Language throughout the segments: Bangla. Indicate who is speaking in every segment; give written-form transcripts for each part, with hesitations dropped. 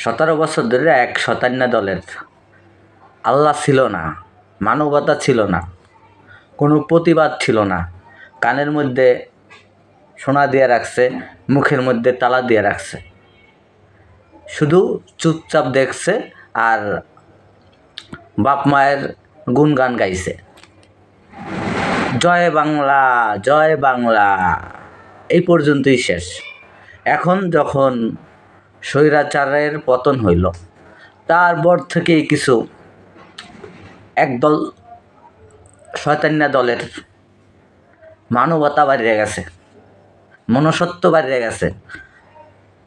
Speaker 1: 17 বছর ধরে এক শতান্য দলের আল্লাহ ছিল না, মানবতা ছিল না, কোনো প্রতিবাদ ছিল না। কানের মধ্যে সোনা দিয়ে রাখছে, মুখের মধ্যে তালা দিয়ে রাখছে, শুধু চুপচাপ দেখছে আর বাপ মায়ের গুণগান গাইছে, জয় বাংলা জয় বাংলা, এই পর্যন্তই শেষ। এখন যখন স্বৈরাচারের পতন হইল, তারপর থেকেই কিছু একদল শয়তান্য দলের মানবতা বাইরে গেছে, মনুষ্যত্ব বাইরে গেছে,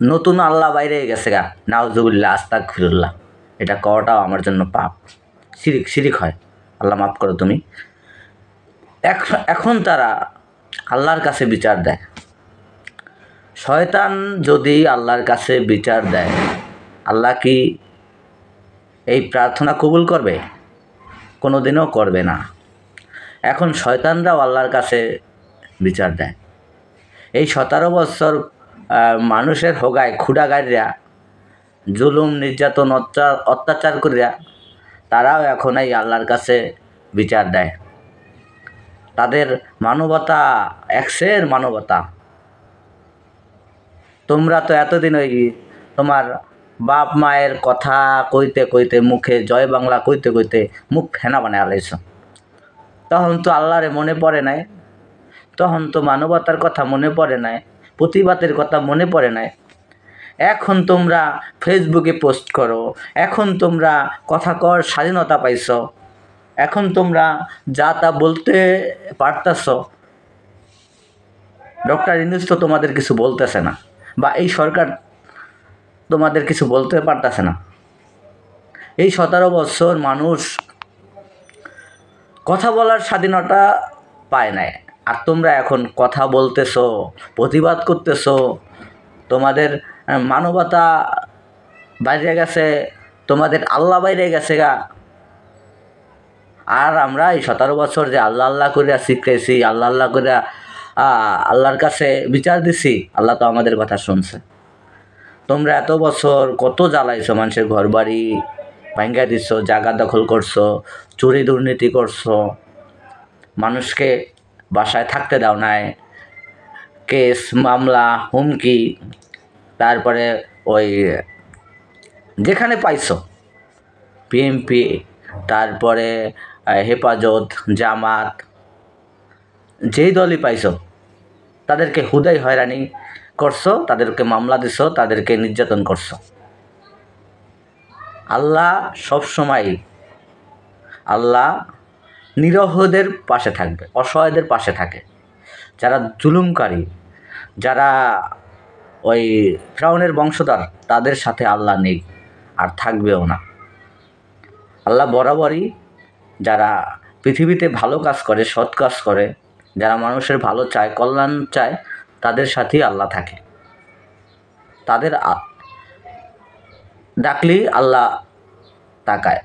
Speaker 1: নতুন আল্লাহ বাইরে গেছে গা। নাউজুবিল্লাহ, আস্তাগফিরুল্লাহ, এটা কওয়াটাও আমার জন্য পাপ, শিরিক হয়। আল্লাহ মাফ করো তুমি। এখন তারা আল্লাহর কাছে বিচার দেয়। শয়তান যদি আল্লাহর কাছে বিচার দেয়, আল্লাহ কি এই প্রার্থনা কবুল করবে? কোনোদিনও করবে না। এখন শয়তানরাও আল্লাহর কাছে বিচার দেয়। এই 17 বছর মানুষের হোগায় ক্ষুদাগাররা জুলুম নির্যাতন অত্যাচার করিয়া তারাও এখন এই আল্লাহর কাছে বিচার দেয়। তাদের মানবতা একশের মানবতা। তোমরা তো এতদিন ওই তোমার বাপ মায়ের কথা কইতে কইতে, মুখে জয় বাংলা কইতে কইতে মুখ ফেনা বানায় আলাইছ। তখন তো আল্লাহরে মনে পড়ে নাই, তখন তো মানবতার কথা মনে পড়ে নাই, প্রতিবাদের কথা মনে পড়ে নাই। এখন তোমরা ফেসবুকে পোস্ট করো, এখন তোমরা কথা কর স্বাধীনতা পাইছ, এখন তোমরা যা তা বলতে পারতেছ। ডক্টর ইউনূস তো তোমাদের কিছু বলতেছে না, বা এই সরকার তোমাদের কিছু বলতে পারতেছে না। এই 17 বছর মানুষ কথা বলার স্বাধীনতা পায় নাই, আর তোমরা এখন কথা বলতেছো, প্রতিবাদ করতেছো। তোমাদের মানবতা বাইরে গেছে, তোমাদের আল্লাহ বাইরে গেছে গা। আর আমরা এই 17 বছর যে আল্লাহ আল্লাহ করিয়া শিখেছি, আল্লাহ আল্লাহ করিয়া আল্লাহর কাছে বিচার দিছি, আল্লাহ তো আমাদের কথা শুনছে। তোমরা এত বছর কত জ্বালাইছো, মানুষের ঘর বাড়ি ভাঙ্গা দিচ্ছ, জায়গা দখল করছো, চুরি দুর্নীতি করছো, মানুষকে বাসায় থাকতে দাও নাই, কেস মামলা হুমকি, তারপরে ওই যেখানে পাইছো পিএমপি, তারপরে হেফাজত, জামাত, যেই দলই পাইছো তাদেরকে হুদাই হয়রানি করছো, তাদেরকে মামলা দিছো, তাদেরকে নির্যাতন করছো। আল্লাহ সবসময় আল্লাহ নিরহদের পাশে থাকবে, অসহায়দের পাশে থাকে। যারা জুলুমকারী, যারা ওই ফিরআউনের বংশধর, তাদের সাথে আল্লাহ নেই আর থাকবেও না। আল্লাহ বরাবরই যারা পৃথিবীতে ভালো কাজ করে, সৎ কাজ করে, যারা মানুষের ভালো চায়, কল্যাণ চায়, তাদের সাথেই আল্লাহ থাকে। তাদের ডাকলেই আল্লাহ তাকায়।